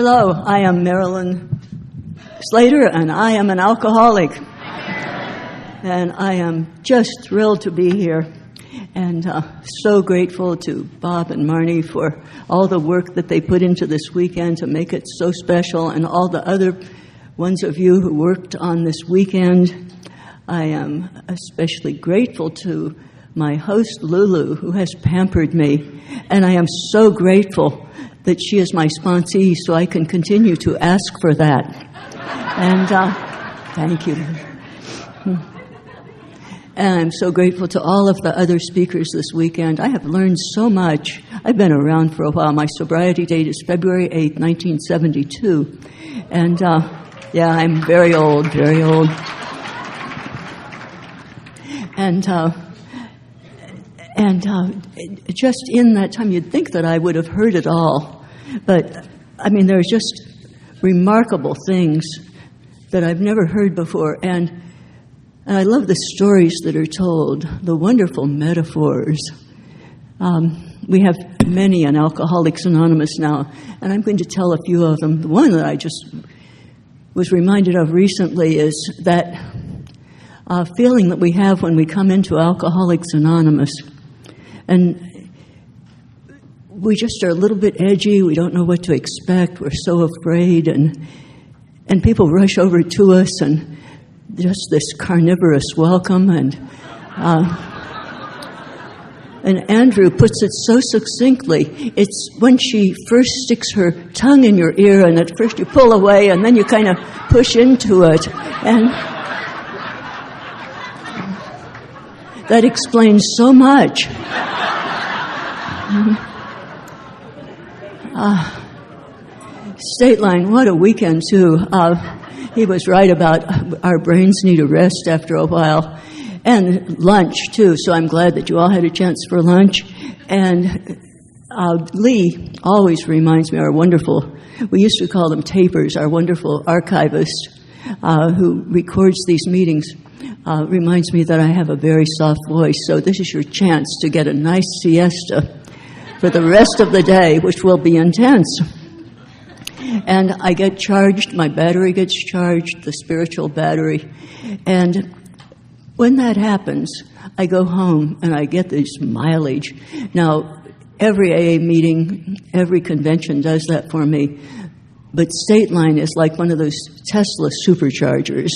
Hello, I am Marilyn Slater, and I am an alcoholic. And I am just thrilled to be here, and so grateful to Bob and Marnie for all the work that they put into this weekend to make it so special, and all the other ones of you who worked on this weekend. I am especially grateful to my host, Lulu, who has pampered me, and I am so grateful that she is my sponsee, so I can continue to ask for that. And thank you. And I'm so grateful to all of the other speakers this weekend. I have learned so much. I've been around for a while. My sobriety date is February 8th, 1972. And yeah, I'm very old, very old. And just in that time, you'd think that I would have heard it all. But, I mean, there's just remarkable things that I've never heard before. And I love the stories that are told, the wonderful metaphors. We have many in Alcoholics Anonymous now, and I'm going to tell a few of them. The one that I just was reminded of recently is that feeling that we have when we come into Alcoholics Anonymous. And we just are a little bit edgy. We don't know what to expect. We're so afraid. And people rush over to us and just this carnivorous welcome. And Andrew puts it so succinctly. It's when she first sticks her tongue in your ear, and at first you pull away, and then you kind of push into it. And that explains so much. Stateline, what a weekend, too. He was right about our brains need a rest after a while. And lunch, too, so I'm glad that you all had a chance for lunch. And Lee always reminds me, our wonderful, we used to call them tapers, our wonderful archivist who records these meetings, reminds me that I have a very soft voice. So this is your chance to get a nice siesta for the rest of the day, which will be intense. And I get charged, my battery gets charged, the spiritual battery. And when that happens, I go home and I get this mileage. Now, every AA meeting, every convention does that for me. But Stateline is like one of those Tesla superchargers.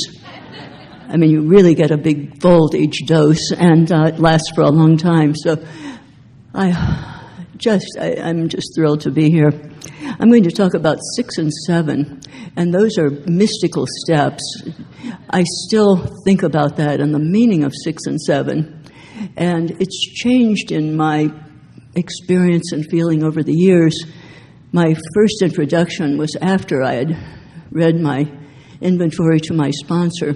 I mean, you really get a big voltage dose, and it lasts for a long time. So I'm just thrilled to be here. I'm going to talk about 6 and 7, and those are mystical steps. I still think about that and the meaning of 6 and 7, and it's changed in my experience and feeling over the years. My first introduction was after I had read my inventory to my sponsor,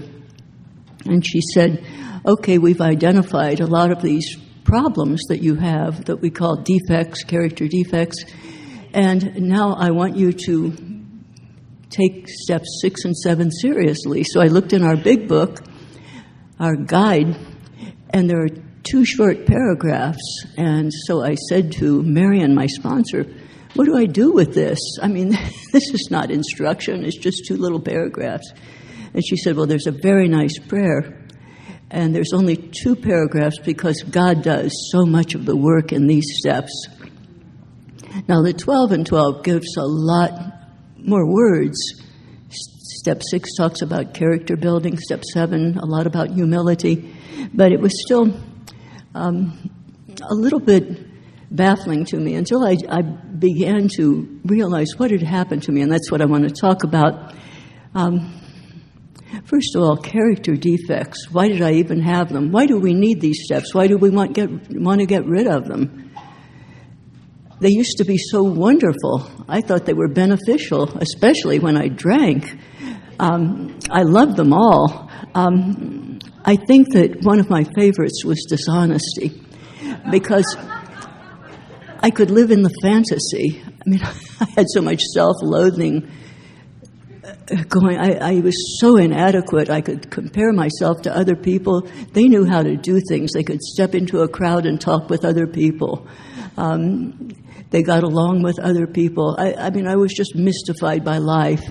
and she said, okay, we've identified a lot of these problems that you have that we call defects, character defects, and now I want you to take steps 6 and 7 seriously. So I looked in our big book, our guide, and there are 2 short paragraphs. And so I said to Marion, my sponsor, what do I do with this? I mean, this is not instruction, it's just 2 little paragraphs. And she said, well, there's a very nice prayer. And there's only 2 paragraphs because God does so much of the work in these steps. Now, the 12 and 12 gives a lot more words. Step 6 talks about character building. Step 7, a lot about humility. But it was still a little bit baffling to me until I began to realize what had happened to me, and that's what I want to talk about. First of all, character defects. Why did I even have them? Why do we need these steps? Why do we want to get rid of them? They used to be so wonderful. I thought they were beneficial, especially when I drank. I loved them all. I think that one of my favorites was dishonesty, because I could live in the fantasy. I mean, I had so much self-loathing going. I was so inadequate. I could compare myself to other people. They knew how to do things. They could step into a crowd and talk with other people. They got along with other people. I mean, I was just mystified by life.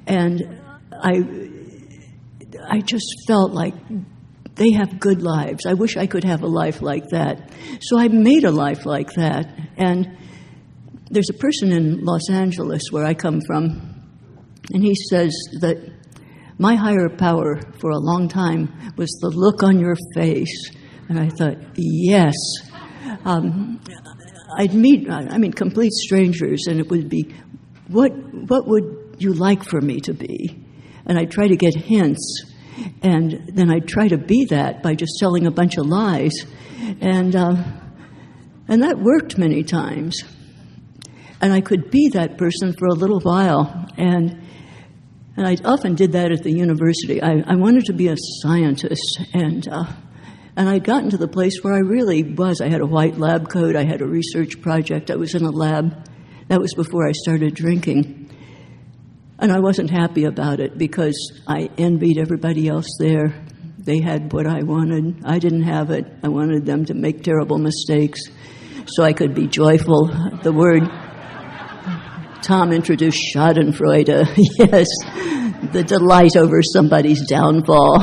And I just felt like they have good lives. I wish I could have a life like that. So I made a life like that. And there's a person in Los Angeles, where I come from, and he says that my higher power for a long time was the look on your face. And I thought, yes. I'd meet, complete strangers, and it would be, what would you like for me to be? And I'd try to get hints, and then I'd try to be that by just telling a bunch of lies. And that worked many times. And I could be that person for a little while. And I often did that at the university. I wanted to be a scientist, and I'd gotten to the place where I really was. I had a white lab coat. I had a research project. I was in a lab. That was before I started drinking. And I wasn't happy about it because I envied everybody else there. They had what I wanted. I didn't have it. I wanted them to make terrible mistakes so I could be joyful. The word Tom introduced Schadenfreude. Yes, the delight over somebody's downfall.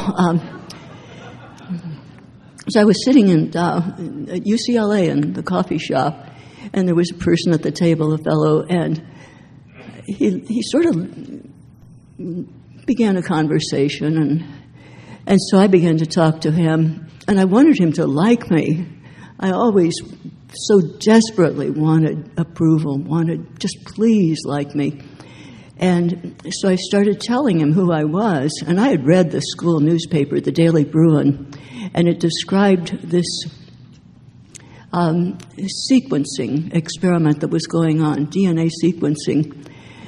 So I was sitting at UCLA in the coffee shop, and there was a person at the table, a fellow, and he sort of began a conversation, and so I began to talk to him, and I wanted him to like me. I always so desperately wanted approval, wanted just please like me. And so I started telling him who I was, and I had read the school newspaper, the Daily Bruin, and it described this sequencing experiment that was going on, DNA sequencing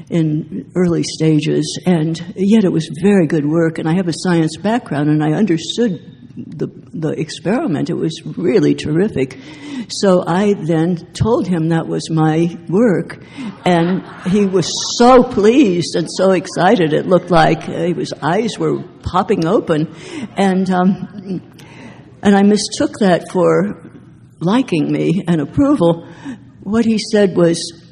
in early stages, and yet it was very good work, and I have a science background, and I understood the experiment. It was really terrific. So I then told him that was my work, and he was so pleased and so excited. It looked like his eyes were popping open, and I mistook that for liking me and approval. What he said was,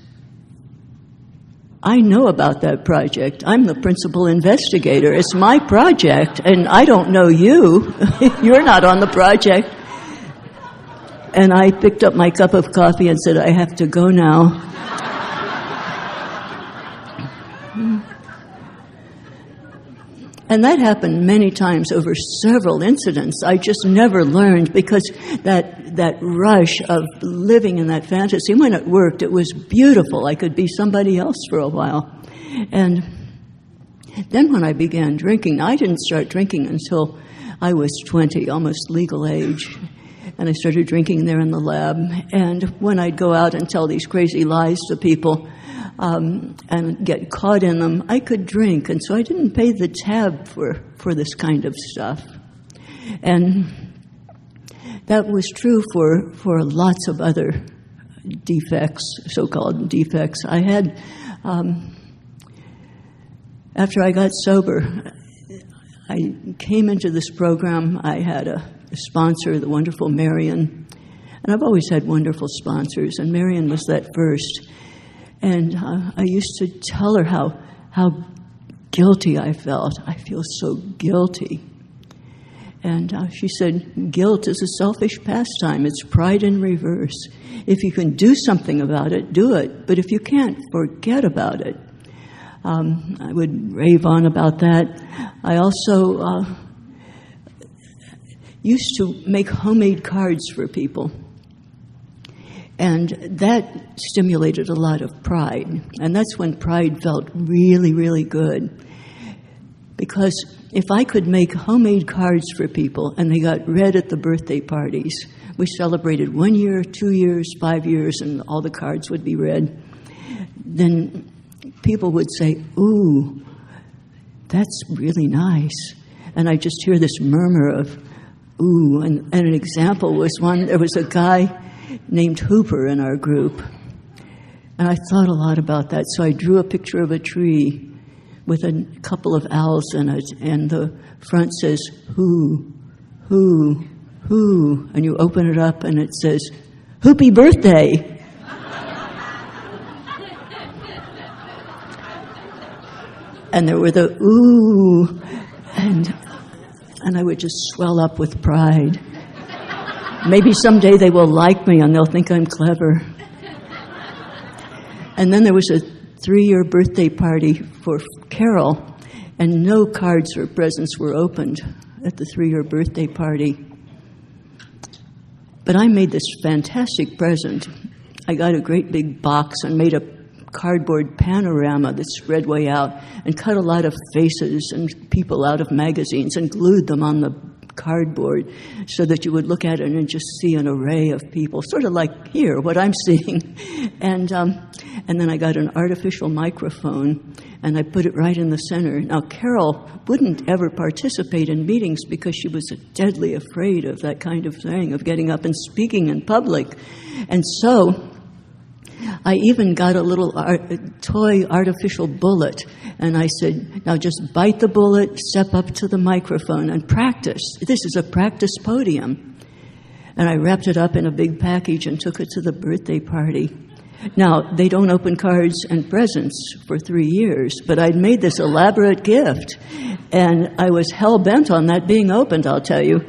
I know about that project. I'm the principal investigator. It's my project, and I don't know you. You're not on the project. And I picked up my cup of coffee and said, I have to go now. And that happened many times over several incidents. I just never learned because that rush of living in that fantasy, when it worked, it was beautiful. I could be somebody else for a while. And then when I began drinking, I didn't start drinking until I was 20, almost legal age. And I started drinking there in the lab. And when I'd go out and tell these crazy lies to people, and get caught in them, I could drink, and so I didn't pay the tab for this kind of stuff. And that was true for lots of other defects, so-called defects. I had, after I got sober, I came into this program. I had a sponsor, the wonderful Marilyn, and I've always had wonderful sponsors, and Marilyn was that first. And I used to tell her how guilty I felt. I feel so guilty. And she said, guilt is a selfish pastime. It's pride in reverse. If you can do something about it, do it. But if you can't, forget about it. I would rave on about that. I also used to make homemade cards for people. And that stimulated a lot of pride. And that's when pride felt really, really good. Because if I could make homemade cards for people and they got read at the birthday parties, we celebrated 1 year, 2 years, 5 years, and all the cards would be read, then people would say, ooh, that's really nice. And I just hear this murmur of, ooh. And an example was there was a guy named Hooper in our group. And I thought a lot about that, so I drew a picture of a tree with a couple of owls in it, and the front says, who, and you open it up, and it says, Hoopy birthday. And there were the ooh, and I would just swell up with pride. Maybe someday they will like me and they'll think I'm clever. And then there was a 3-year birthday party for Carol, and no cards or presents were opened at the 3-year birthday party. But I made this fantastic present. I got a great big box and made a cardboard panorama that spread way out and cut a lot of faces and people out of magazines and glued them on the cardboard so that you would look at it and just see an array of people, sort of like here, what I'm seeing. And then I got an artificial microphone and I put it right in the center. Now, Carol wouldn't ever participate in meetings because she was deadly afraid of that kind of thing, of getting up and speaking in public. And so I even got a little toy artificial bullet, and I said, now just bite the bullet, step up to the microphone, and practice. This is a practice podium. And I wrapped it up in a big package and took it to the birthday party. Now, they don't open cards and presents for 3 years, but I'd made this elaborate gift, and I was hell-bent on that being opened, I'll tell you.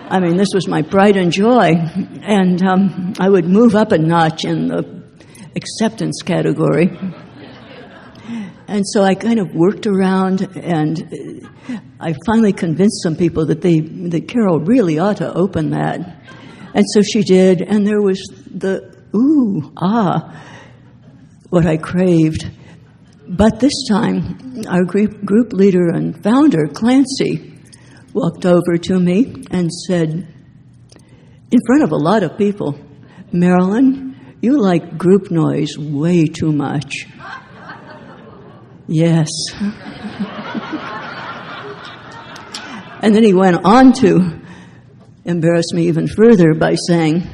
I mean, this was my pride and joy, and I would move up a notch in the acceptance category. And so I kind of worked around, and I finally convinced some people that Carol really ought to open that. And so she did, and there was the ooh, ah, what I craved. But this time, our group leader and founder, Clancy, walked over to me and said, in front of a lot of people, Marilyn, you like group noise way too much. Yes. And then he went on to embarrass me even further by saying,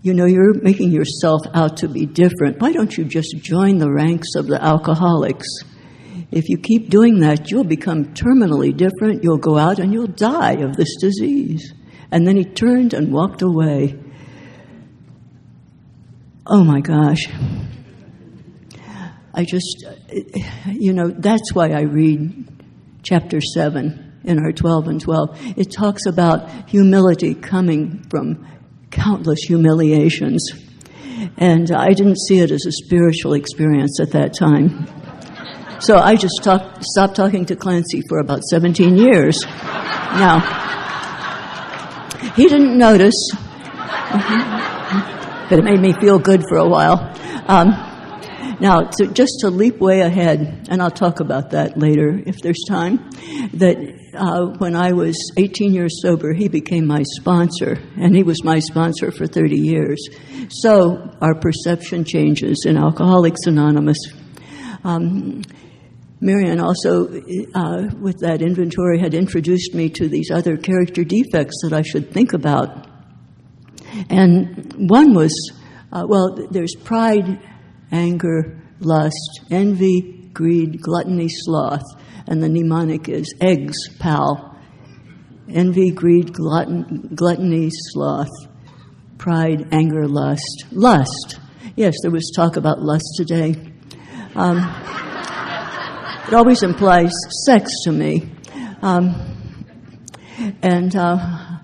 you know, you're making yourself out to be different. Why don't you just join the ranks of the alcoholics? If you keep doing that, you'll become terminally different. You'll go out and you'll die of this disease. And then he turned and walked away. Oh my gosh. That's why I read chapter 7 in our 12 and 12. It talks about humility coming from countless humiliations. And I didn't see it as a spiritual experience at that time. So I just stopped talking to Clancy for about 17 years. Now, he didn't notice, but it made me feel good for a while. Now, just to leap way ahead, and I'll talk about that later if there's time, that when I was 18 years sober, he became my sponsor, and he was my sponsor for 30 years. So our perception changes in Alcoholics Anonymous. Marianne also, with that inventory, had introduced me to these other character defects that I should think about. And one was, there's pride, anger, lust, envy, greed, gluttony, sloth, and the mnemonic is eggs, pal. Envy, greed, gluttony, sloth, pride, anger, lust. Lust. Yes, there was talk about lust today. It always implies sex to me. And I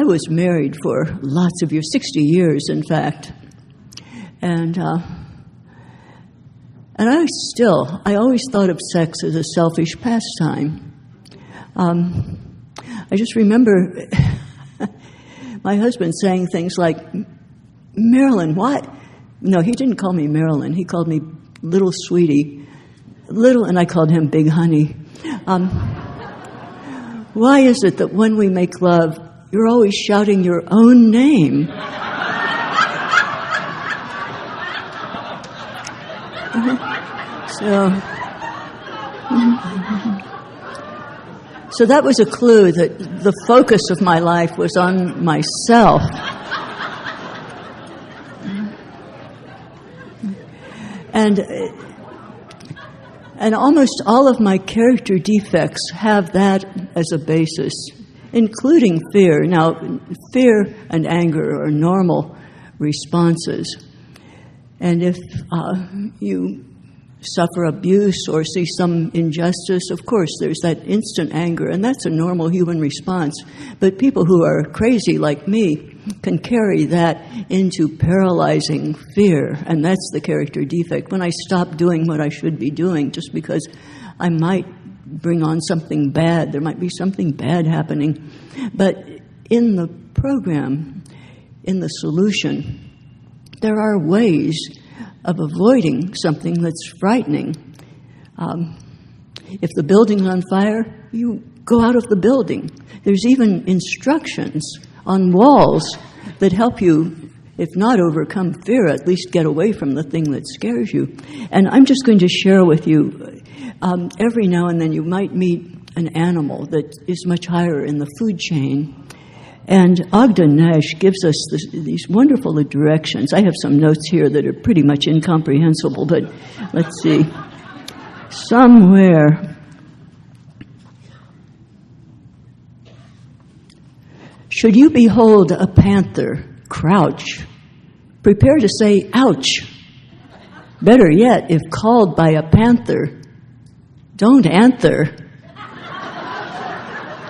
was married for lots of years, 60 years, in fact. And I always thought of sex as a selfish pastime. I just remember my husband saying things like, Marilyn, what? No, he didn't call me Marilyn. He called me little sweetie. Little, and I called him Big Honey. Why is it that when we make love, you're always shouting your own name? So that was a clue that the focus of my life was on myself. And almost all of my character defects have that as a basis, including fear. Now, fear and anger are normal responses. And if you suffer abuse or see some injustice, of course, there's that instant anger, and that's a normal human response. But people who are crazy like me can carry that into paralyzing fear, and that's the character defect. When I stop doing what I should be doing just because I might bring on something bad, there might be something bad happening. But in the program, in the solution, there are ways of avoiding something that's frightening. If the building's on fire, you go out of the building. There's even instructions on walls that help you, if not overcome fear, at least get away from the thing that scares you. And I'm just going to share with you, every now and then you might meet an animal that is much higher in the food chain. And Ogden Nash gives us these wonderful directions. I have some notes here that are pretty much incomprehensible, but let's see. Somewhere. Should you behold a panther, crouch. Prepare to say, ouch. Better yet, if called by a panther, don't answer.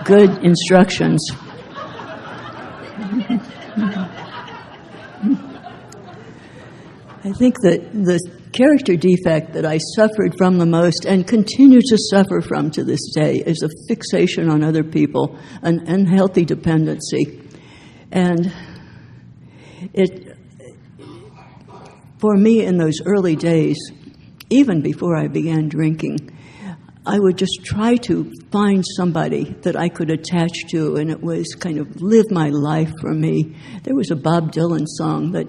Good instructions. I think that the character defect that I suffered from the most and continue to suffer from to this day is a fixation on other people, an unhealthy dependency. And for me in those early days, even before I began drinking, I would just try to find somebody that I could attach to, and it was kind of live my life for me. There was a Bob Dylan song that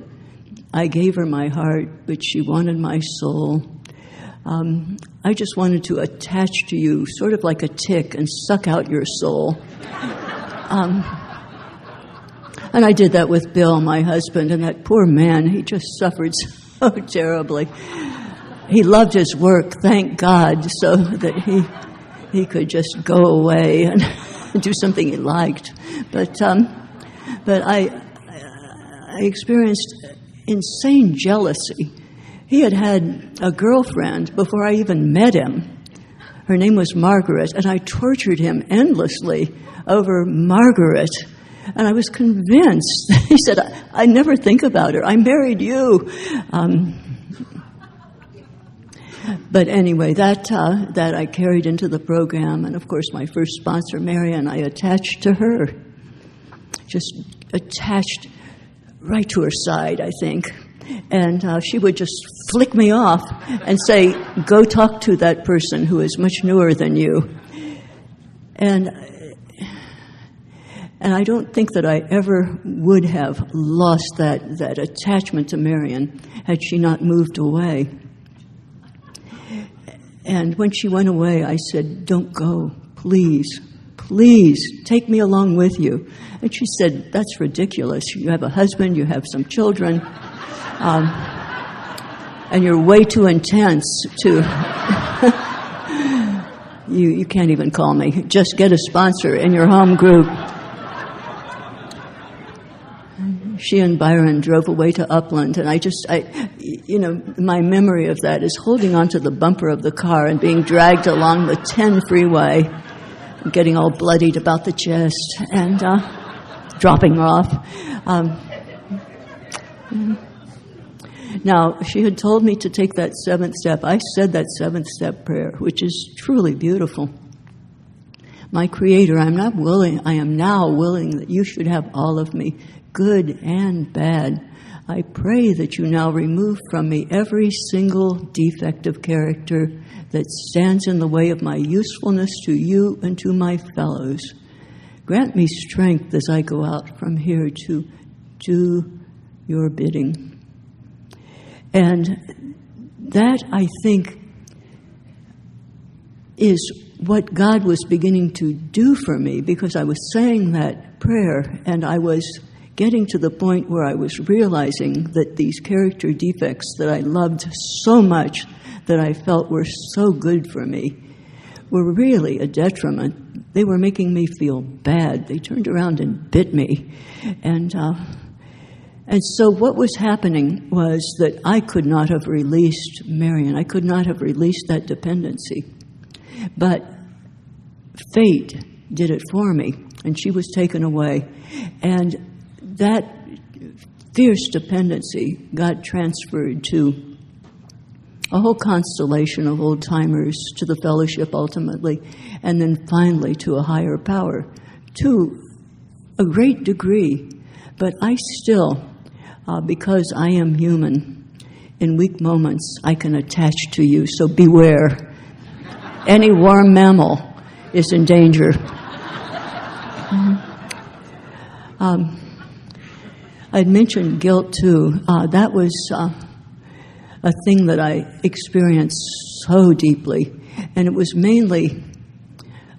I gave her my heart, but she wanted my soul. I just wanted to attach to you, sort of like a tick, and suck out your soul. And I did that with Bill, my husband, and that poor man, he just suffered so terribly. He loved his work, thank God, so that he could just go away and do something he liked. But I experienced insane jealousy. He had a girlfriend before I even met him. Her name was Margaret, and I tortured him endlessly over Margaret. And I was convinced. He said, I never think about her. I married you. But anyway, that I carried into the program. And, of course, my first sponsor, Marion, I attached to her. Just attached right to her side, I think. And she would just flick me off and say, go talk to that person who is much newer than you. And I don't think that I ever would have lost that attachment to Marion had she not moved away. And when she went away, I said, don't go, please, please, take me along with you. And she said, that's ridiculous. You have a husband, you have some children, and you're way too intense to... you can't even call me. Just get a sponsor in your home group. She and Byron drove away to Upland, and my memory of that is holding onto the bumper of the car and being dragged along the 10 freeway, getting all bloodied about the chest, and dropping off. Now, she had told me to take that 7th step. I said that 7th step prayer, which is truly beautiful. My Creator, I am now willing that you should have all of me, good and bad. I pray that you now remove from me every single defect of character that stands in the way of my usefulness to you and to my fellows. Grant me strength as I go out from here to do your bidding. And that, I think, is what God was beginning to do for me, because I was saying that prayer and I was getting to the point where I was realizing that these character defects that I loved so much, that I felt were so good for me, were really a detriment. They were making me feel bad. They turned around and bit me. And And so what was happening was that I could not have released Marion. I could not have released that dependency. But fate did it for me, and she was taken away. And that fierce dependency got transferred to a whole constellation of old-timers, to the fellowship ultimately, and then finally to a higher power, to a great degree. But I still, because I am human, in weak moments I can attach to you, so beware. Any warm mammal is in danger. I'd mentioned guilt too. That was a thing that I experienced so deeply, and it was mainly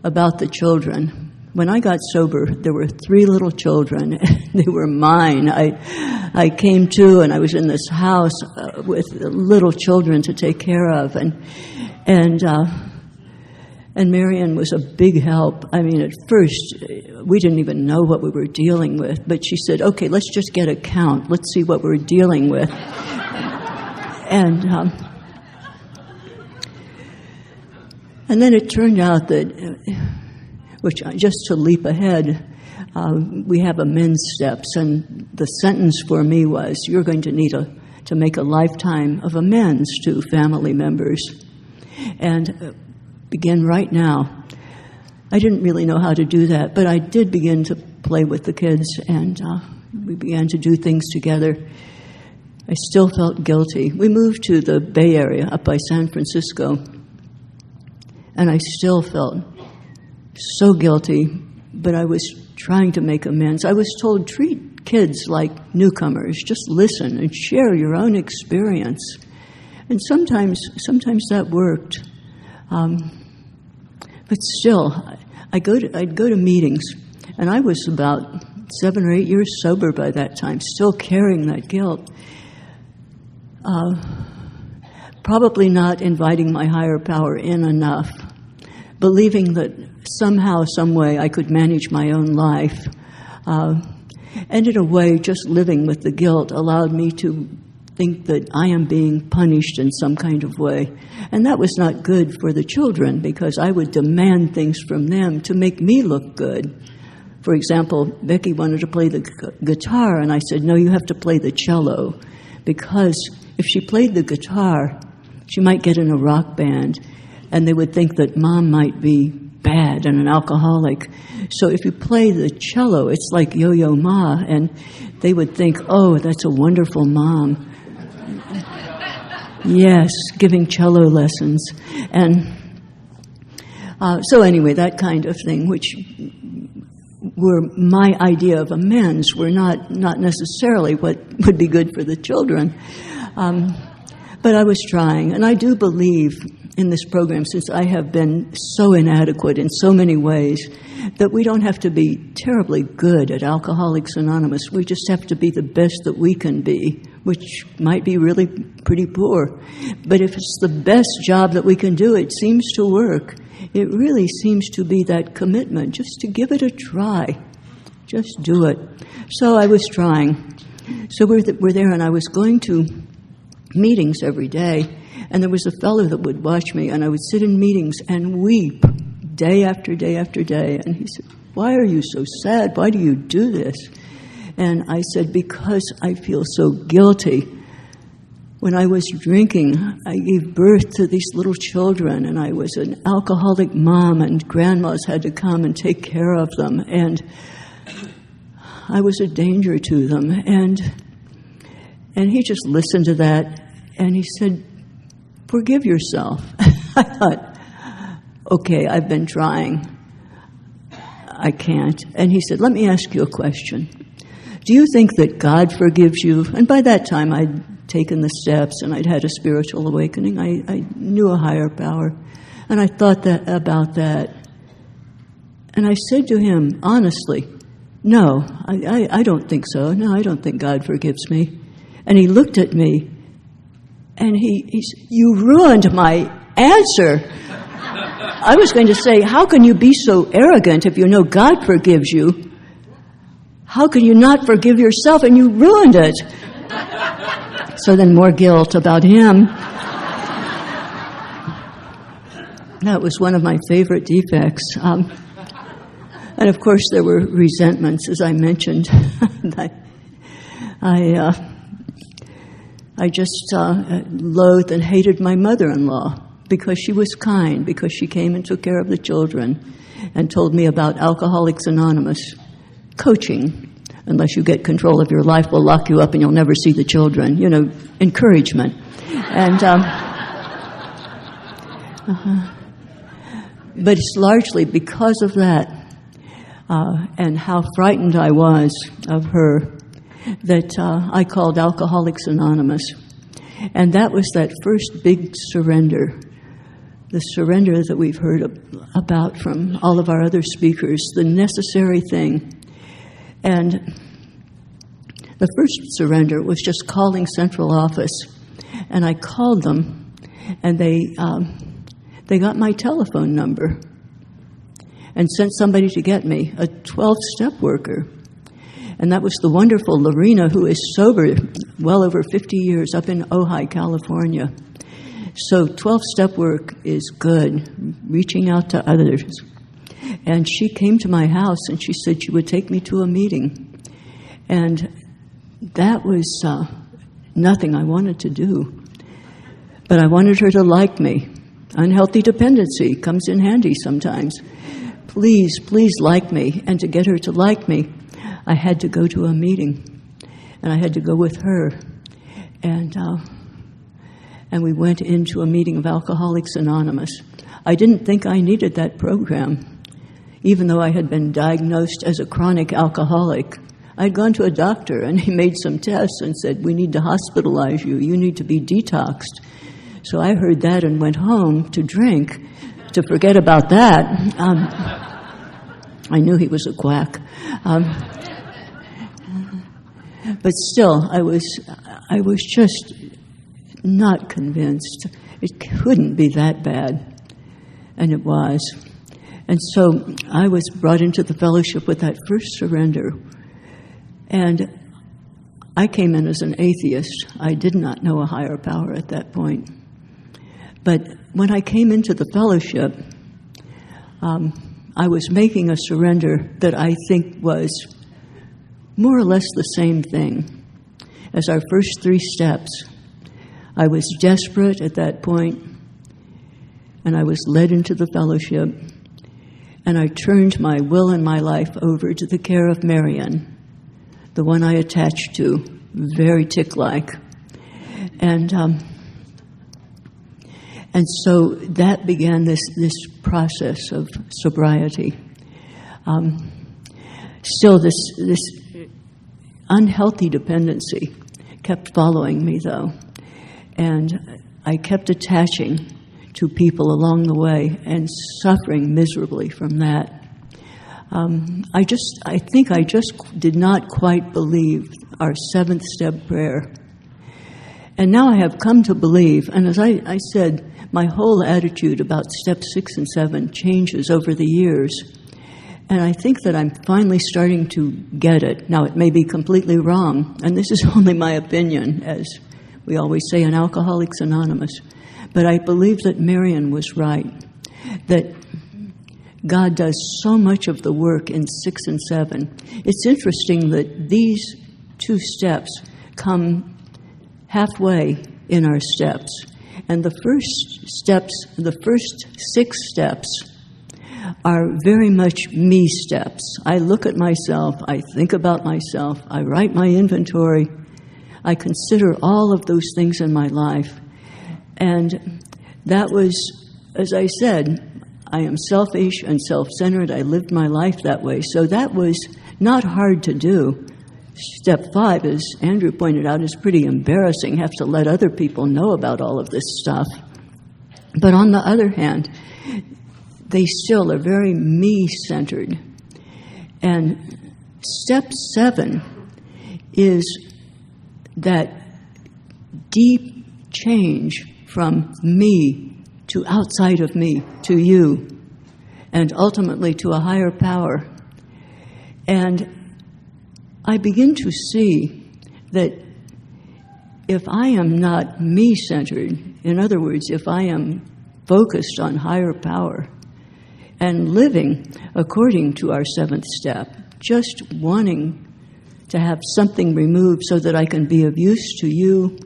about the children. When I got sober, there were 3 little children. They were mine. I came to, and I was in this house with little children to take care of, and Marion was a big help. I mean, at first, we didn't even know what we were dealing with, but she said, okay, let's just get a count. Let's see what we're dealing with. And then it turned out that, just to leap ahead, we have amends steps, and the sentence for me was, you're going to need to make a lifetime of amends to family members. And begin right now. I didn't really know how to do that, but I did begin to play with the kids, and we began to do things together. I still felt guilty. We moved to the Bay Area up by San Francisco, and I still felt so guilty, but I was trying to make amends. I was told, treat kids like newcomers. Just listen and share your own experience. And sometimes that worked. But still, I'd go to meetings, and I was about 7 or 8 years sober by that time, still carrying that guilt. Probably not inviting my higher power in enough, believing that somehow, some way, I could manage my own life. And in a way, just living with the guilt allowed me to think that I am being punished in some kind of way. And that was not good for the children, because I would demand things from them to make me look good. For example, Becky wanted to play the guitar, and I said, no, you have to play the cello, because if she played the guitar, she might get in a rock band, and they would think that Mom might be bad and an alcoholic. So if you play the cello, it's like Yo-Yo Ma, and they would think, oh, that's a wonderful mom. Yes, giving cello lessons. And so anyway, that kind of thing, which were my idea of amends, were not necessarily what would be good for the children. But I was trying, and I do believe in this program, since I have been so inadequate in so many ways, that we don't have to be terribly good at Alcoholics Anonymous. We just have to be the best that we can be, which might be really pretty poor. But if it's the best job that we can do, it seems to work. It really seems to be that commitment, just to give it a try. Just do it. So I was trying. So we're there, and I was going to meetings every day, and there was a fellow that would watch me, and I would sit in meetings and weep day after day after day. And he said, why are you so sad? Why do you do this? And I said, because I feel so guilty. When I was drinking, I gave birth to these little children, and I was an alcoholic mom, and grandmas had to come and take care of them, and I was a danger to them. And he just listened to that, and he said, forgive yourself. I thought, okay, I've been trying. I can't. And he said, let me ask you a question. Do you think that God forgives you? And by that time, I'd taken the steps, and I'd had a spiritual awakening. I knew a higher power. And I thought about that. And I said to him, honestly, no, I don't think so. No, I don't think God forgives me. And he looked at me, and he said, you ruined my answer. I was going to say, how can you be so arrogant if you know God forgives you? how can you not forgive yourself? And you ruined it. So then more guilt about him. That was one of my favorite defects. And of course, there were resentments, as I mentioned. I just loathed and hated my mother-in-law because she was kind, because she came and took care of the children and told me about Alcoholics Anonymous coaching. Unless you get control of your life, we'll lock you up and you'll never see the children. You know, encouragement. And but it's largely because of that and how frightened I was of her that I called Alcoholics Anonymous. And that was that first big surrender, the surrender that we've heard about from all of our other speakers, the necessary thing. And the first surrender was just calling central office. And I called them, and they got my telephone number and sent somebody to get me, a 12-step worker. And that was the wonderful Lorena, who is sober well over 50 years up in Ojai, California. So 12-step work is good, reaching out to others. And she came to my house and she said she would take me to a meeting. And that was nothing I wanted to do. But I wanted her to like me. Unhealthy dependency comes in handy sometimes. Please, please like me. And to get her to like me, I had to go to a meeting. And I had to go with her. And we went into a meeting of Alcoholics Anonymous. I didn't think I needed that program, even though I had been diagnosed as a chronic alcoholic. I'd gone to a doctor, and he made some tests and said, we need to hospitalize you. You need to be detoxed. So I heard that and went home to drink, to forget about that. I knew he was a quack. But still, I was just not convinced. It couldn't be that bad. And it was. And so I was brought into the fellowship with that first surrender. And I came in as an atheist. I did not know a higher power at that point. But when I came into the fellowship, I was making a surrender that I think was more or less the same thing as our first 3 steps. I was desperate at that point, and I was led into the fellowship, and I turned my will and my life over to the care of Marilyn, the one I attached to, very tick-like. And so that began this process of sobriety. Still, this unhealthy dependency kept following me, though. And I kept attaching to people along the way and suffering miserably from that. I think I just did not quite believe our 7th step prayer. And now I have come to believe, and as I said, my whole attitude about steps 6 and 7 changes over the years. And I think that I'm finally starting to get it. Now, it may be completely wrong, and this is only my opinion, as we always say in Alcoholics Anonymous. But I believe that Marion was right, that God does so much of the work in 6 and 7. It's interesting that these 2 steps come halfway in our steps. And the first 6 steps are very much me steps. I look at myself, I think about myself, I write my inventory, I consider all of those things in my life. And that was, as I said, I am selfish and self-centered. I lived my life that way. So that was not hard to do. Step 5, as Andrew pointed out, is pretty embarrassing. Have to let other people know about all of this stuff. But on the other hand, they still are very me-centered. And step 7 is that deep change from me to outside of me, to you, and ultimately to a higher power. And I begin to see that if I am not me-centered, in other words, if I am focused on higher power and living according to our seventh step, just wanting to have something removed so that I can be of use to you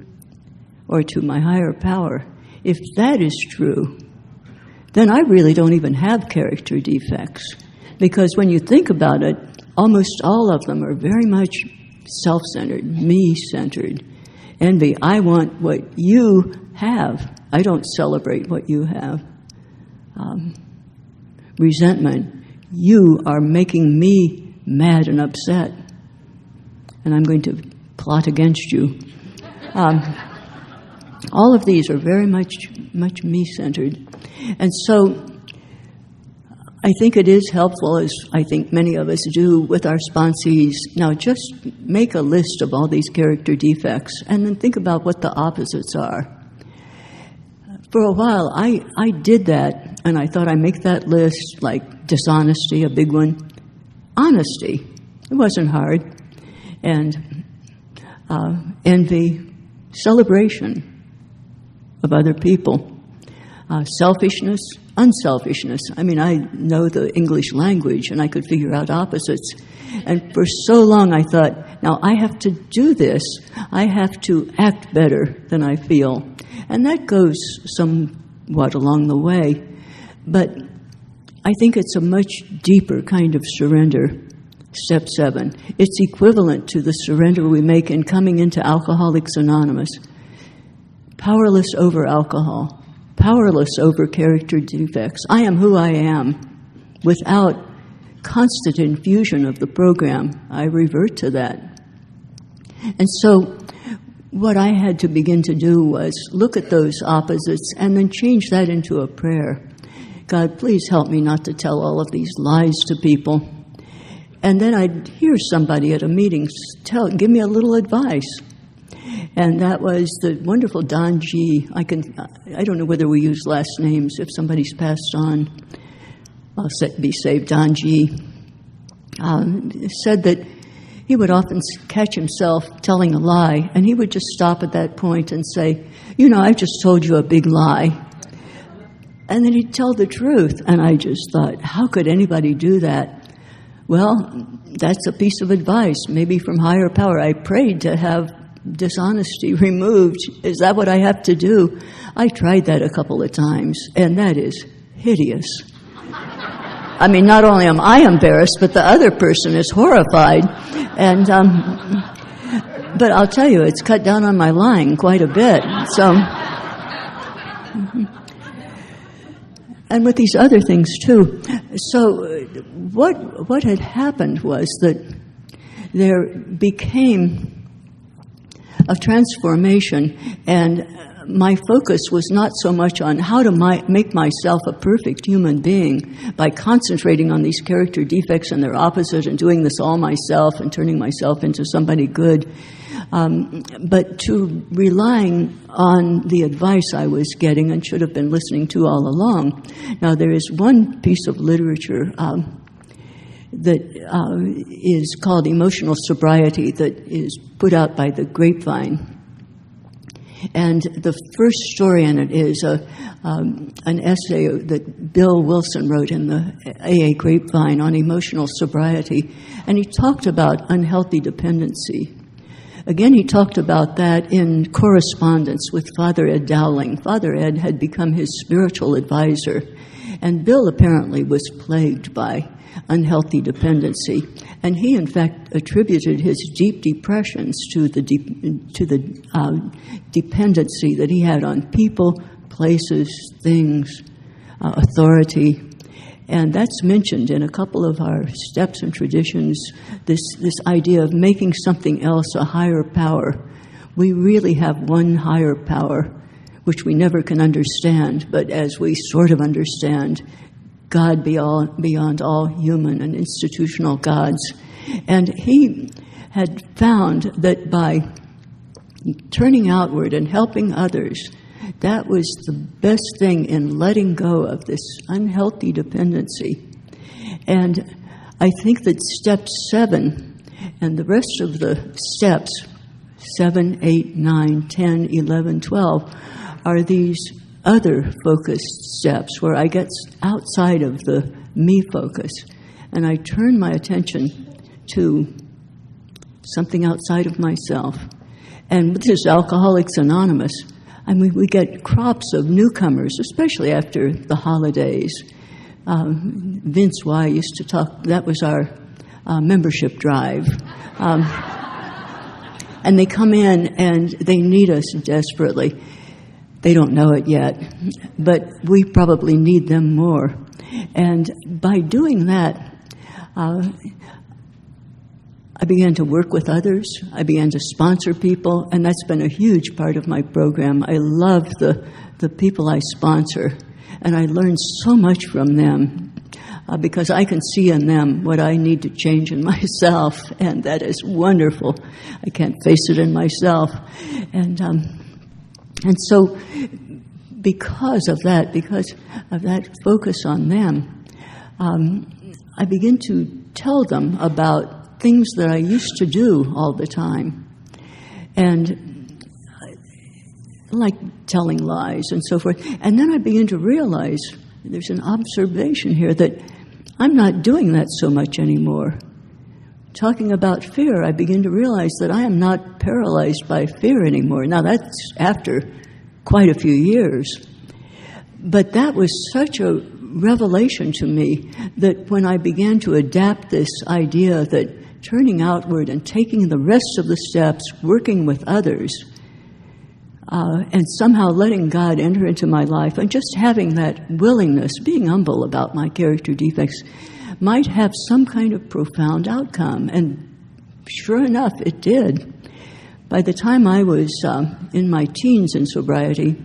or to my higher power, if that is true, then I really don't even have character defects. Because when you think about it, almost all of them are very much self-centered, me-centered. Envy, I want what you have. I don't celebrate what you have. Resentment, you are making me mad and upset, and I'm going to plot against you. All of these are very much me-centered. And so I think it is helpful, as I think many of us do with our sponsees, now just make a list of all these character defects and then think about what the opposites are. For a while, I did that, and I thought I'd make that list, like dishonesty, a big one. Honesty, it wasn't hard. And envy, celebration of other people. Selfishness, unselfishness. I mean, I know the English language, and I could figure out opposites. And for so long, I thought, now I have to do this. I have to act better than I feel. And that goes somewhat along the way. But I think it's a much deeper kind of surrender. Step 7. It's equivalent to the surrender we make in coming into Alcoholics Anonymous. Powerless over alcohol. Powerless over character defects. I am who I am. Without constant infusion of the program, I revert to that. And so what I had to begin to do was look at those opposites and then change that into a prayer. God, please help me not to tell all of these lies to people. And then I'd hear somebody at a meeting give me a little advice. And that was the wonderful Don G. I don't know whether we use last names. If somebody's passed on, I'll be saved. Don G. Said that he would often catch himself telling a lie, and he would just stop at that point and say, I've just told you a big lie. And then he'd tell the truth. And I just thought, how could anybody do that? Well, that's a piece of advice, maybe from higher power. I prayed to have dishonesty removed. Is that what I have to do? I tried that a couple of times, and that is hideous. I mean, not only am I embarrassed, but the other person is horrified. And but I'll tell you, it's cut down on my lying quite a bit. So, and with these other things too. So, what had happened was that there became a transformation, and my focus was not so much on how to make myself a perfect human being by concentrating on these character defects and their opposite and doing this all myself and turning myself into somebody good, but to relying on the advice I was getting and should have been listening to all along. Now, there is one piece of literature that is called Emotional Sobriety that is put out by the Grapevine. And the first story in it is an essay that Bill Wilson wrote in the AA Grapevine on emotional sobriety. And he talked about unhealthy dependency. Again, he talked about that in correspondence with Father Ed Dowling. Father Ed had become his spiritual advisor. And Bill apparently was plagued by unhealthy dependency, and he, in fact, attributed his deep depressions to the dependency that he had on people, places, things, authority, and that's mentioned in a couple of our steps and traditions. This idea of making something else a higher power. We really have one higher power, which we never can understand, but as we sort of understand, God beyond all human and institutional gods. And he had found that by turning outward and helping others, that was the best thing in letting go of this unhealthy dependency. And I think that step 7 And the rest of the steps, 7, 8, 9, 10, 11, 12, are these other focused steps where I get outside of the me focus and I turn my attention to something outside of myself. And with this Alcoholics Anonymous, I mean, we get crops of newcomers, especially after the holidays. Vince Y. used to talk, that was our membership drive. And they come in and they need us desperately. They don't know it yet, but we probably need them more. And by doing that, I began to work with others. I began to sponsor people, and that's been a huge part of my program. I love the people I sponsor, and I learn so much from them because I can see in them what I need to change in myself, and that is wonderful. I can't face it in myself. And so because of that focus on them, I begin to tell them about things that I used to do all the time. And like telling lies and so forth. And then I begin to realize there's an observation here that I'm not doing that so much anymore. Talking about fear, I begin to realize that I am not paralyzed by fear anymore. Now, that's after quite a few years. But that was such a revelation to me that when I began to adapt this idea that turning outward and taking the rest of the steps, working with others, and somehow letting God enter into my life and just having that willingness, being humble about my character defects, might have some kind of profound outcome. And sure enough, it did. By the time I was in my teens in sobriety,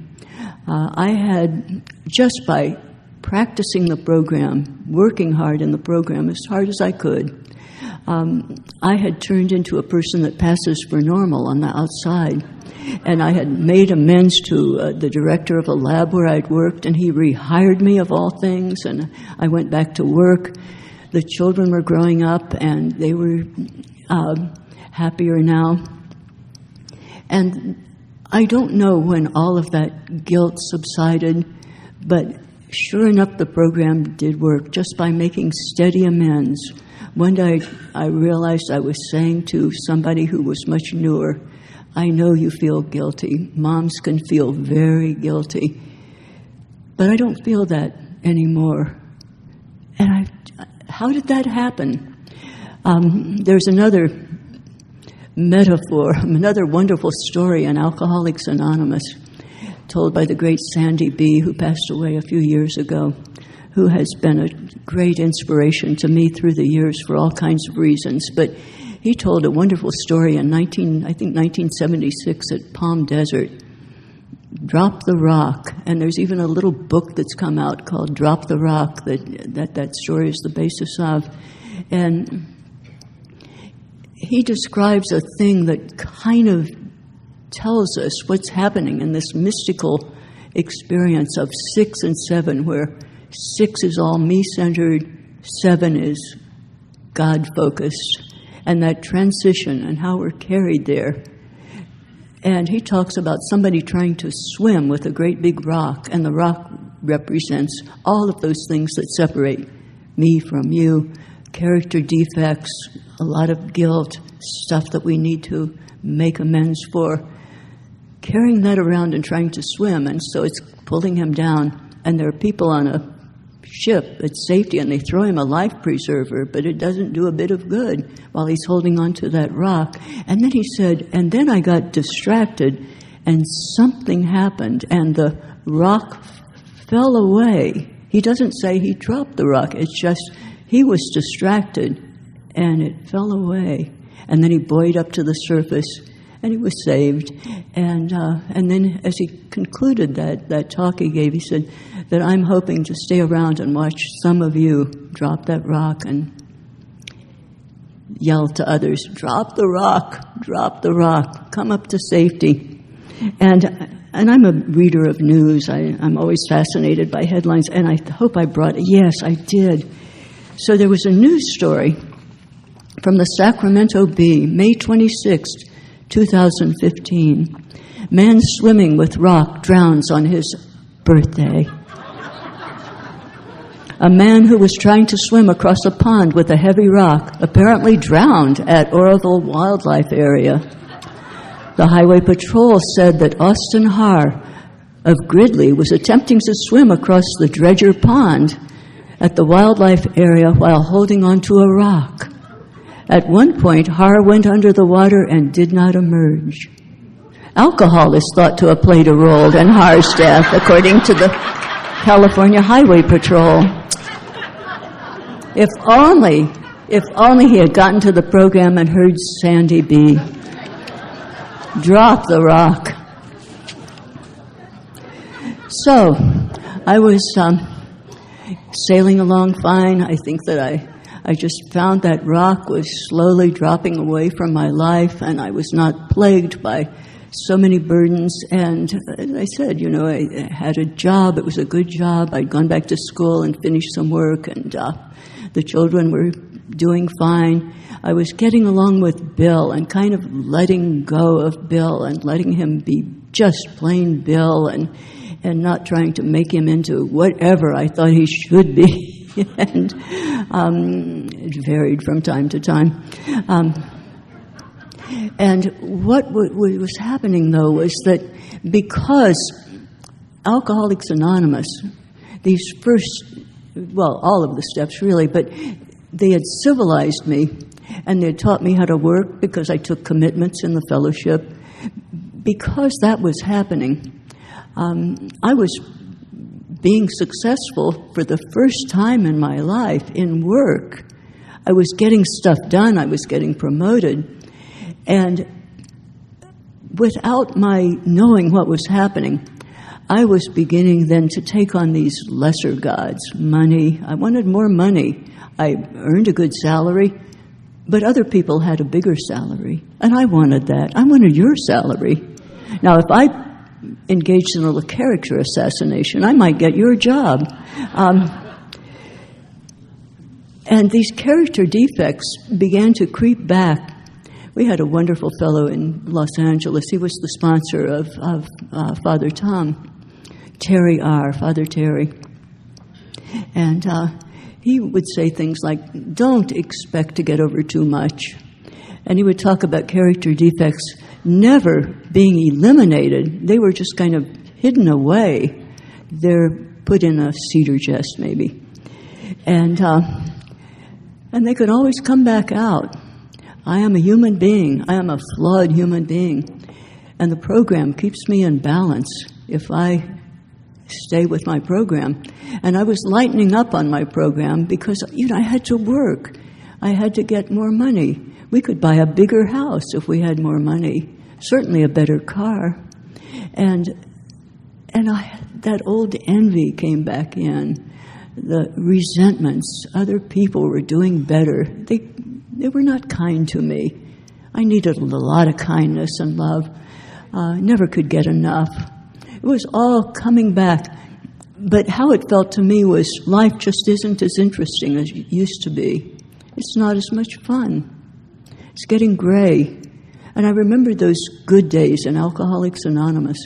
I had, just by practicing the program, working hard in the program as hard as I could, I had turned into a person that passes for normal on the outside. And I had made amends to the director of a lab where I'd worked, and he rehired me of all things, and I went back to work. The children were growing up, and they were happier now. And I don't know when all of that guilt subsided, but sure enough, the program did work just by making steady amends. One day I realized I was saying to somebody who was much newer, I know you feel guilty. Moms can feel very guilty. But I don't feel that anymore. And how did that happen? There's another metaphor, another wonderful story in Alcoholics Anonymous, told by the great Sandy B., who passed away a few years ago, who has been a great inspiration to me through the years for all kinds of reasons. But he told a wonderful story in 1976 at Palm Desert, Drop the Rock. And there's even a little book that's come out called Drop the Rock that story is the basis of. And he describes a thing that kind of tells us what's happening in this mystical experience of 6 and 7, where 6 is all me-centered, 7 is God-focused, and that transition and how we're carried there. And he talks about somebody trying to swim with a great big rock, and the rock represents all of those things that separate me from you, character defects, a lot of guilt, stuff that we need to make amends for, carrying that around and trying to swim, and so it's pulling him down. And there are people on a ship at safety, and they throw him a life preserver, but it doesn't do a bit of good while he's holding on to that rock. And then he said, and then I got distracted, and something happened, and the rock fell away. He doesn't say he dropped the rock. It's just he was distracted, and it fell away. And then he buoyed up to the surface, and he was saved. And then as he concluded that talk he gave, he said that I'm hoping to stay around and watch some of you drop that rock and yell to others, drop the rock, come up to safety. And I'm a reader of news. I'm always fascinated by headlines, and I hope I brought it. Yes, I did. So there was a news story from the Sacramento Bee, May 26, 2015. Man swimming with rock drowns on his birthday. A man who was trying to swim across a pond with a heavy rock apparently drowned at Oroville Wildlife Area. The Highway Patrol said that Austin Haar of Gridley was attempting to swim across the Dredger Pond at the wildlife area while holding onto a rock. At one point, Haar went under the water and did not emerge. Alcohol is thought to have played a role in Haar's death, according to the California Highway Patrol. If only he had gotten to the program and heard Sandy B. Drop the rock. So, I was sailing along fine. I think that I just found that rock was slowly dropping away from my life, and I was not plagued by so many burdens. And as I said, I had a job. It was a good job. I'd gone back to school and finished some work, and the children were doing fine. I was getting along with Bill and kind of letting go of Bill and letting him be just plain Bill and not trying to make him into whatever I thought he should be. And it varied from time to time. And what was happening, though, was that because Alcoholics Anonymous, these first, well, all of the steps really, but they had civilized me and they had taught me how to work because I took commitments in the fellowship. Because that was happening, I was being successful for the first time in my life in work. I was getting stuff done. I was getting promoted. And without my knowing what was happening, I was beginning then to take on these lesser gods, money. I wanted more money. I earned a good salary, but other people had a bigger salary, and I wanted that. I wanted your salary. Now, if I engaged in a little character assassination, I might get your job. And these character defects began to creep back. We had a wonderful fellow in Los Angeles. He was the sponsor of Father Tom, Terry R., Father Terry. And he would say things like, don't expect to get over too much. And he would talk about character defects never being eliminated. They were just kind of hidden away. They're put in a cedar chest, maybe. And they could always come back out. I am a human being. I am a flawed human being. And the program keeps me in balance if I stay with my program. And I was lightening up on my program because, I had to work. I had to get more money. We could buy a bigger house if we had more money, certainly a better car. And that old envy came back in, the resentments. Other people were doing better. They were not kind to me. I needed a lot of kindness and love. Never could get enough. It was all coming back. But how it felt to me was life just isn't as interesting as it used to be. It's not as much fun. It's getting gray. And I remember those good days in Alcoholics Anonymous.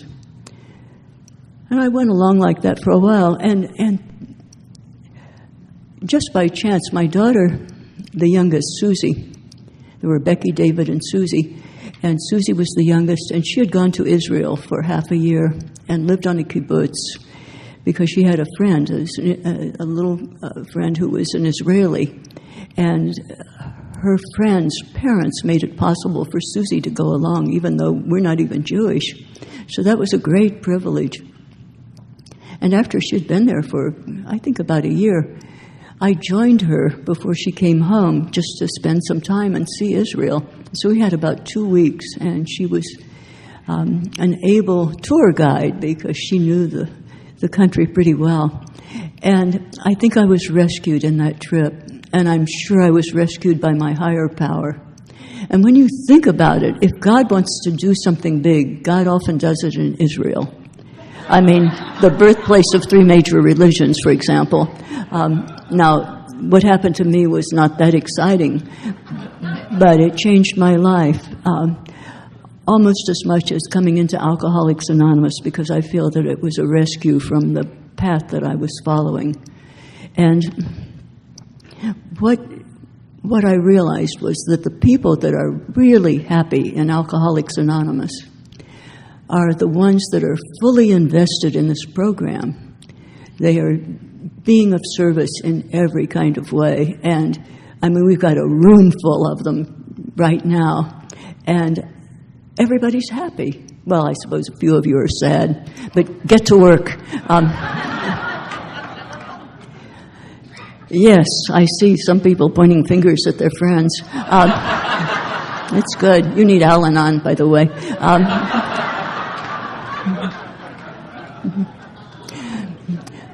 And I went along like that for a while. And just by chance, my daughter, the youngest, Susie, there were Becky, David, and Susie. And Susie was the youngest, and she had gone to Israel for half a year and lived on a kibbutz because she had a friend, a little friend who was an Israeli. And her friend's parents made it possible for Susie to go along, even though we're not even Jewish. So that was a great privilege. And after she'd been there for, I think, about a year, I joined her before she came home just to spend some time and see Israel. So we had about 2 weeks, and she was an able tour guide because she knew the country pretty well. And I think I was rescued in that trip, and I'm sure I was rescued by my higher power. And when you think about it, if God wants to do something big, God often does it in Israel. I mean, the birthplace of 3 major religions, for example. Now, what happened to me was not that exciting, but it changed my life almost as much as coming into Alcoholics Anonymous, because I feel that it was a rescue from the path that I was following. And what I realized was that the people that are really happy in Alcoholics Anonymous are the ones that are fully invested in this program. They are being of service in every kind of way. And, I mean, we've got a room full of them right now. And everybody's happy. Well, I suppose a few of you are sad, but get to work. Yes, I see some people pointing fingers at their friends. It's good. You need Al-Anon, by the way.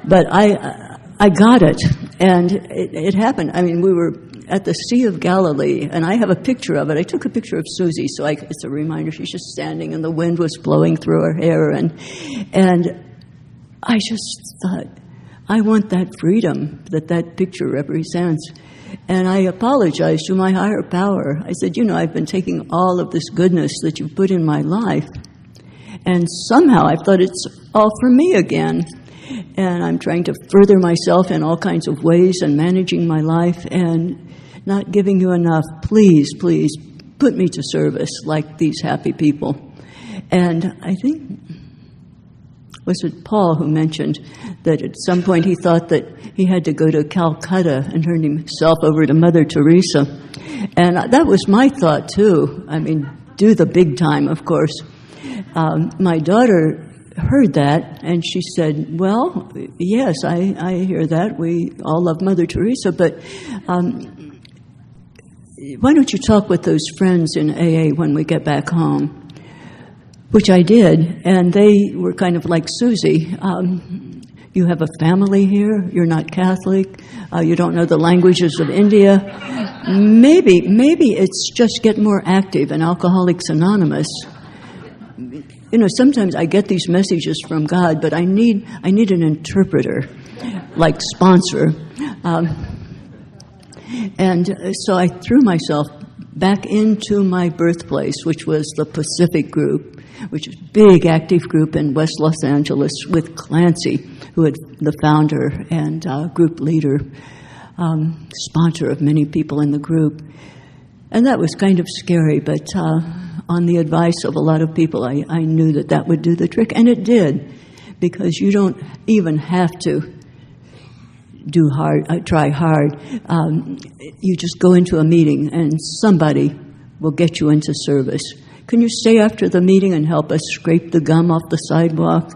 But I got it, and it happened. I mean, we were at the Sea of Galilee, and I have a picture of it. I took a picture of Susie, so it's a reminder. She's just standing, and the wind was blowing through her hair, and I just thought, I want that freedom that picture represents. And I apologized to my higher power. I said, I've been taking all of this goodness that you've put in my life, and somehow I thought it's all for me again. And I'm trying to further myself in all kinds of ways and managing my life and not giving you enough. Please, please, put me to service like these happy people. And I think, was it Paul who mentioned that at some point he thought that he had to go to Calcutta and turn himself over to Mother Teresa. And that was my thought, too. I mean, do the big time, of course. My daughter heard that, and she said, well, yes, I hear that. We all love Mother Teresa, but why don't you talk with those friends in AA when we get back home? Which I did, and they were kind of like Susie. You have a family here, you're not Catholic, you don't know the languages of India. Maybe it's just get more active in Alcoholics Anonymous. Sometimes I get these messages from God, but I need an interpreter, like sponsor. And so I threw myself back into my birthplace, which was the Pacific Group, which is a big active group in West Los Angeles with Clancy, who had the founder and group leader, sponsor of many people in the group. And that was kind of scary, but on the advice of a lot of people, I knew that would do the trick, and it did, because you don't even have to try hard. You just go into a meeting, and somebody will get you into service. Can you stay after the meeting and help us scrape the gum off the sidewalk?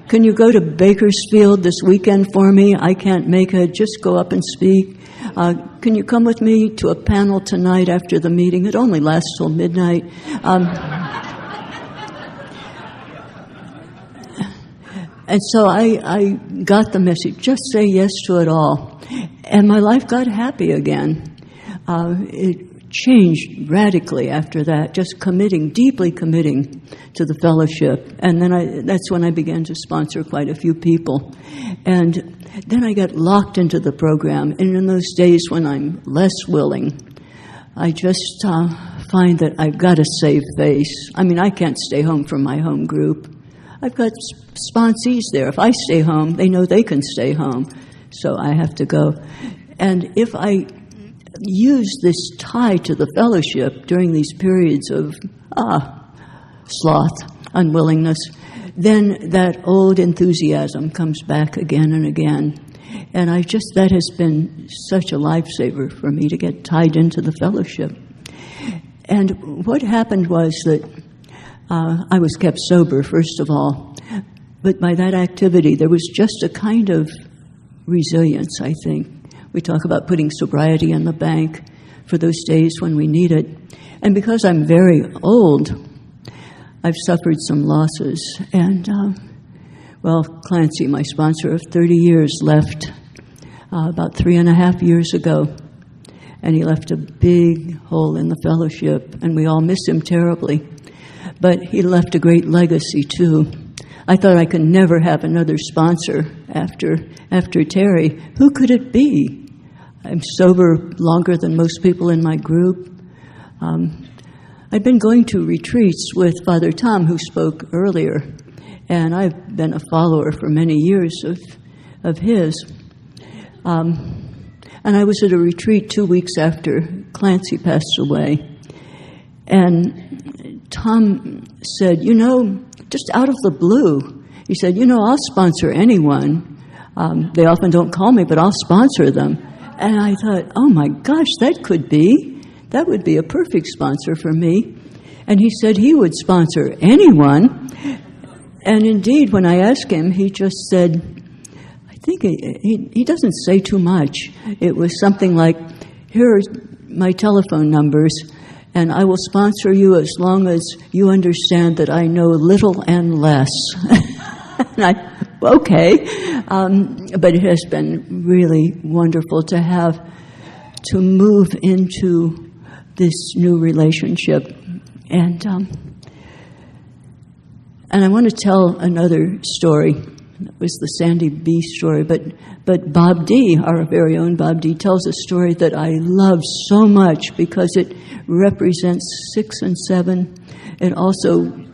Can you go to Bakersfield this weekend for me? I can't make it. Just go up and speak. Can you come with me to a panel tonight after the meeting? It only lasts till midnight. And so I got the message, just say yes to it all. And my life got happy again. It changed radically after that, just deeply committing to the fellowship. And then that's when I began to sponsor quite a few people. And then I got locked into the program. And in those days when I'm less willing, I just find that I've got to save face. I mean, I can't stay home from my home group. I've got sponsees there. If I stay home, they know they can stay home. So I have to go. And if I use this tie to the fellowship during these periods of sloth, unwillingness, then that old enthusiasm comes back again and again. And that has been such a lifesaver for me to get tied into the fellowship. And what happened was that I was kept sober, first of all. But by that activity, there was just a kind of resilience, I think. We talk about putting sobriety in the bank for those days when we need it. And because I'm very old, I've suffered some losses. And, Clancy, my sponsor of 30 years, left about 3.5 years ago. And he left a big hole in the fellowship, and we all miss him terribly. But he left a great legacy, too. I thought I could never have another sponsor after Terry. Who could it be? I'm sober longer than most people in my group. I'd been going to retreats with Father Tom, who spoke earlier, and I've been a follower for many years of his. And I was at a retreat 2 weeks after Clancy passed away. And Tom said, just out of the blue, he said, I'll sponsor anyone. They often don't call me, but I'll sponsor them. And I thought, oh my gosh, that would be a perfect sponsor for me. And he said he would sponsor anyone. And indeed, when I asked him, he just said, I think he doesn't say too much. It was something like, here are my telephone numbers, and I will sponsor you as long as you understand that I know little and less. And okay. But it has been really wonderful to move into this new relationship. And I want to tell another story. It was the Sandy B story, but Bob D., our very own Bob D., tells a story that I love so much because it represents 6 and 7. It also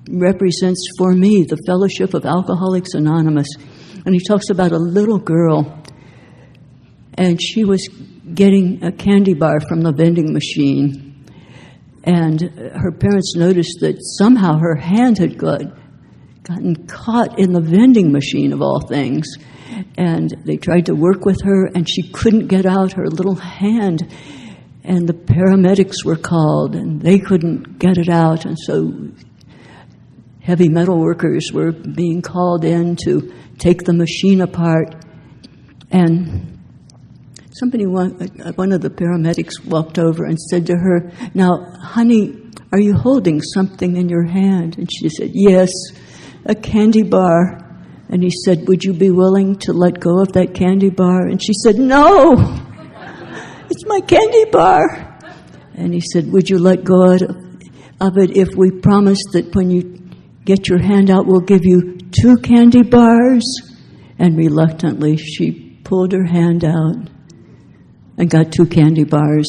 represents for me the Fellowship of Alcoholics Anonymous. And he talks about a little girl, and she was getting a candy bar from the vending machine, and her parents noticed that somehow her hand had gotten caught in the vending machine, of all things. And they tried to work with her, and she couldn't get out her little hand. And the paramedics were called, and they couldn't get it out. And so heavy metal workers were being called in to take the machine apart. And one of the paramedics walked over and said to her, "Now, honey, are you holding something in your hand?" And she said, "Yes, a candy bar." And he said, "Would you be willing to let go of that candy bar?" And she said, "No, it's my candy bar." And he said, "Would you let go of it if we promise that when you get your hand out, we'll give you 2 candy bars?" And reluctantly, she pulled her hand out and got 2 candy bars.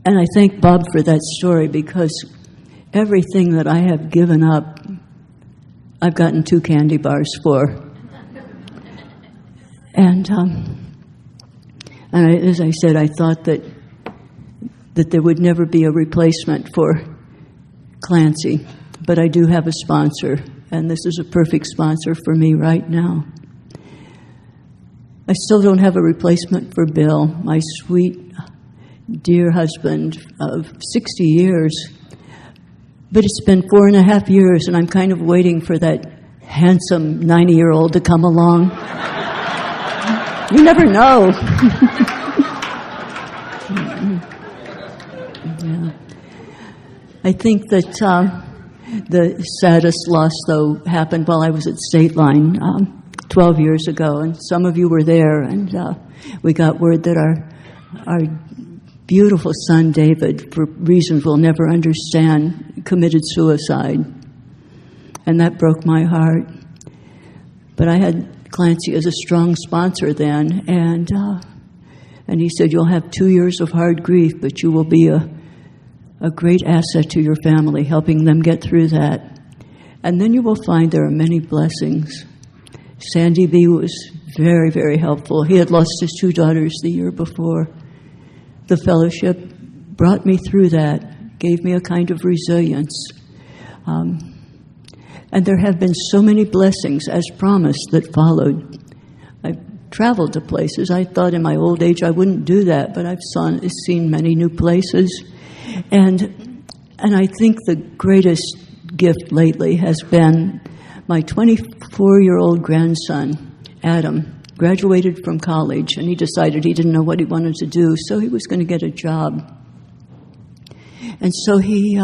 And I thank Bob for that story, because everything that I have given up, I've gotten 2 candy bars for. And as I said, I thought that there would never be a replacement for Clancy, but I do have a sponsor, and this is a perfect sponsor for me right now. I still don't have a replacement for Bill, my sweet, dear husband of 60 years. But it's been 4.5 years, and I'm kind of waiting for that handsome 90-year-old to come along. You never know. Yeah. I think that the saddest loss, though, happened while I was at Stateline 12 years ago, and some of you were there, and we got word that our beautiful son, David, for reasons we'll never understand, committed suicide. And that broke my heart. But I had Clancy as a strong sponsor then, and he said, "You'll have 2 years of hard grief, but you will be a great asset to your family, helping them get through that. And then you will find there are many blessings." Sandy B. was very, very helpful. He had lost his 2 daughters the year before. The fellowship brought me through that, gave me a kind of resilience. And there have been so many blessings, as promised, that followed. I've traveled to places. I thought in my old age I wouldn't do that, but I've seen many new places. And I think the greatest gift lately has been my 24-year-old grandson, Adam, graduated from college, and he decided he didn't know what he wanted to do, so he was going to get a job. And so he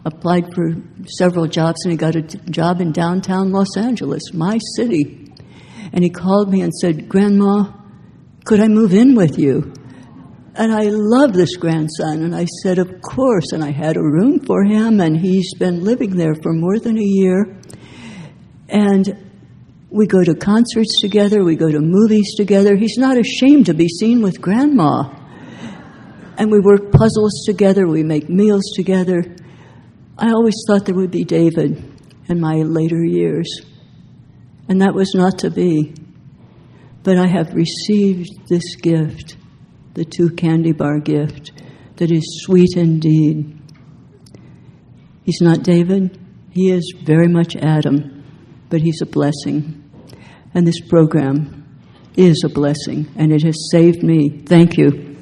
applied for several jobs, and he got a job in downtown Los Angeles, my city. And he called me and said, "Grandma, could I move in with you?" And I love this grandson, and I said, "Of course." And I had a room for him, and he's been living there for more than a year. And we go to concerts together. We go to movies together. He's not ashamed to be seen with Grandma. And we work puzzles together, we make meals together. I always thought there would be David in my later years, and that was not to be. But I have received this gift, the 2 candy bar gift, that is sweet indeed. He's not David, he is very much Adam, but he's a blessing. And this program is a blessing, and it has saved me. Thank you.